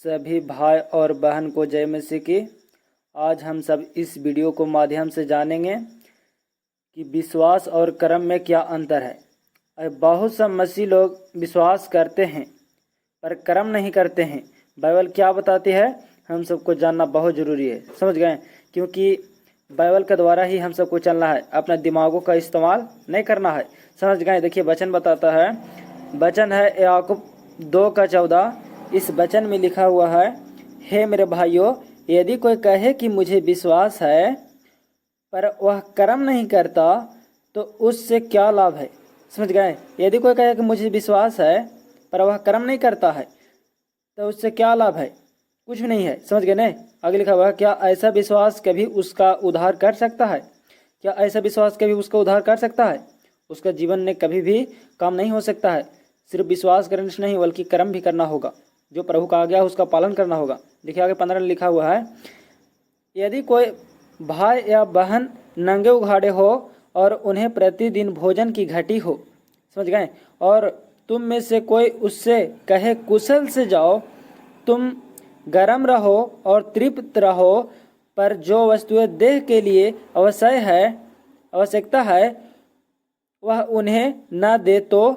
सभी भाई और बहन को जय मसीह की। आज हम सब इस वीडियो को माध्यम से जानेंगे कि विश्वास और कर्म में क्या अंतर है। बहुत सब मसीह लोग विश्वास करते हैं पर कर्म नहीं करते हैं। बाइबल क्या बताती है हम सबको जानना बहुत ज़रूरी है। समझ गए? क्योंकि बाइबल के द्वारा ही हम सबको चलना है, अपना दिमागों का इस्तेमाल नहीं करना है। समझ गए? देखिए वचन बताता है, वचन है याकूब 2:14। इस वचन में लिखा हुआ है, हे मेरे भाइयों, यदि कोई कहे कि मुझे विश्वास है पर वह कर्म नहीं करता तो उससे क्या लाभ है। समझ गए? यदि कोई कहे कि मुझे विश्वास है पर वह कर्म नहीं करता है तो उससे क्या लाभ है? कुछ भी नहीं है। समझ गए ना? आगे लिखा हुआ है, क्या ऐसा विश्वास कभी उसका उद्धार कर सकता है? क्या ऐसा विश्वास कभी उसका उद्धार कर सकता है? उसका जीवन में कभी भी काम नहीं हो सकता है। सिर्फ विश्वास करने से नहीं बल्कि कर्म भी करना होगा। जो प्रभु का आज्ञा है उसका पालन करना होगा। देखिए आगे 15 में लिखा हुआ है, यदि कोई भाई या बहन नंगे उघाड़े हो और उन्हें प्रतिदिन भोजन की घटी हो, समझ गए, और तुम में से कोई उससे कहे कुशल से जाओ, तुम गर्म रहो और तृप्त रहो, पर जो वस्तुएं देह के लिए आवश्यकता है वह उन्हें न दे तो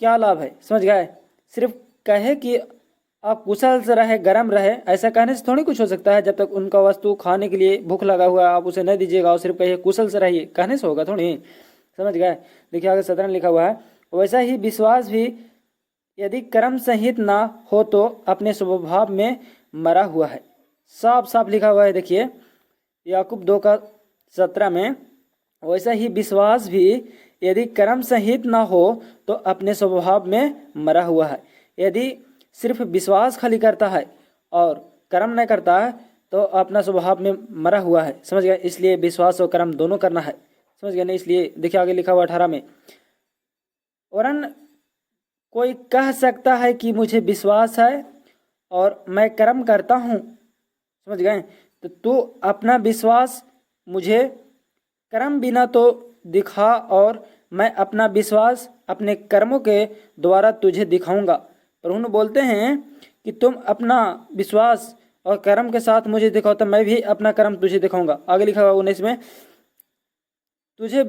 क्या लाभ है। समझ गए? सिर्फ कहे कि आप कुशल से रहे, गर्म रहे, ऐसा कहने से थोड़ी कुछ हो सकता है। जब तक उनका वस्तु खाने के लिए भूख लगा हुआ है आप उसे नहीं दीजिएगा और सिर्फ कहिए कुशल से रहिए, कहने से होगा थोड़ी। समझ गए? देखिए आगे 17 लिखा हुआ है, वैसा ही विश्वास भी यदि कर्म सहित ना हो तो अपने स्वभाव में मरा हुआ है। साफ साफ लिखा हुआ है। देखिए याकूब 2:17 में, वैसा ही विश्वास भी यदि कर्म सहित ना हो तो अपने स्वभाव में मरा हुआ है। यदि सिर्फ विश्वास खाली करता है और कर्म नहीं करता है तो अपना स्वभाव में मरा हुआ है। समझ गए? इसलिए विश्वास और कर्म दोनों करना है। समझ गए ना? इसलिए देखिए आगे लिखा हुआ 18 में, वरन कोई कह सकता है कि मुझे विश्वास है और मैं कर्म करता हूँ, समझ गए, तो तू अपना विश्वास मुझे कर्म बिना तो दिखा और मैं अपना विश्वास अपने कर्मों के द्वारा तुझे दिखाऊंगा। प्रभु बोलते हैं कि तुम अपना विश्वास और कर्म के साथ मुझे दिखाओ तो मैं भी अपना कर्म तुझे दिखाऊंगा। आगे लिखा हुआ 19 में, तुझे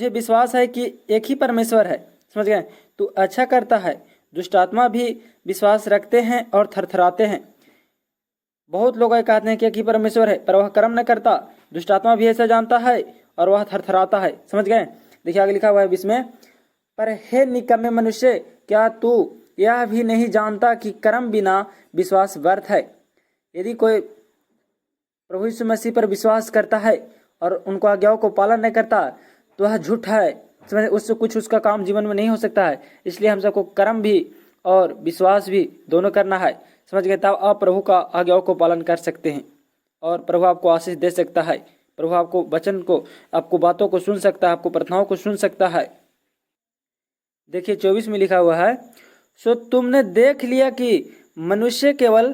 विश्वास है कि एक ही परमेश्वर है। समझ गए? तू अच्छा करता है। दुष्ट आत्मा भी विश्वास रखते हैं और थरथराते हैं। बहुत लोग कहते हैं कि एक ही परमेश्वर है पर वह कर्म नहीं करता। दुष्ट आत्मा भी ऐसा जानता है और वह थरथराता है। समझ गए? देखिए आगे लिखा हुआ है 20 में, पर हे निकम्मे मनुष्य, क्या तू यह भी नहीं जानता कि कर्म बिना विश्वास व्यर्थ है। यदि कोई प्रभु यीशु मसीह पर विश्वास करता है और उनको आज्ञाओं को पालन नहीं करता तो वह झूठ है। समझ? उससे कुछ उसका काम जीवन में नहीं हो सकता है। इसलिए हम सबको कर्म भी और विश्वास भी दोनों करना है। समझ गए? तब आप प्रभु का आज्ञाओं को पालन कर सकते हैं और प्रभु आपको आशीष दे सकता है। प्रभु आपको वचन को, आपको बातों को सुन सकता है, आपको प्रार्थनाओं को सुन सकता है। देखिए 24 में लिखा हुआ है, सो तुमने देख लिया कि मनुष्य केवल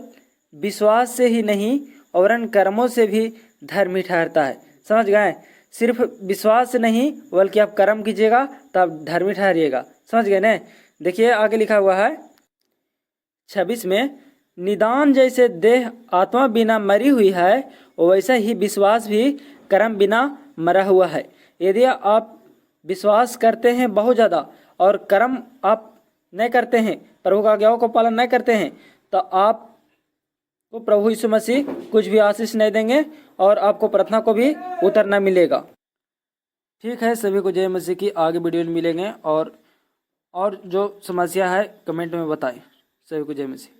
विश्वास से ही नहीं वरन कर्मों से भी धर्मी ठहरता है। समझ गए? सिर्फ विश्वास से नहीं बल्कि आप कर्म कीजिएगा तब धर्मी ठहरिएगा। समझ गए ना? देखिए आगे लिखा हुआ है 26 में, निदान जैसे देह आत्मा बिना मरी हुई है वैसा ही विश्वास भी कर्म बिना मरा हुआ है। यदि आप विश्वास करते हैं बहुत ज़्यादा और कर्म आप नहीं करते हैं, प्रभु का आज्ञाओं को पालन नहीं करते हैं, तो आपको प्रभु यीशु मसीह कुछ भी आशीष नहीं देंगे और आपको प्रार्थना को भी उत्तर न मिलेगा। ठीक है, सभी को जय मसीह की। आगे वीडियो में मिलेंगे और जो समस्या है कमेंट में बताएं। सभी को जय मसीह।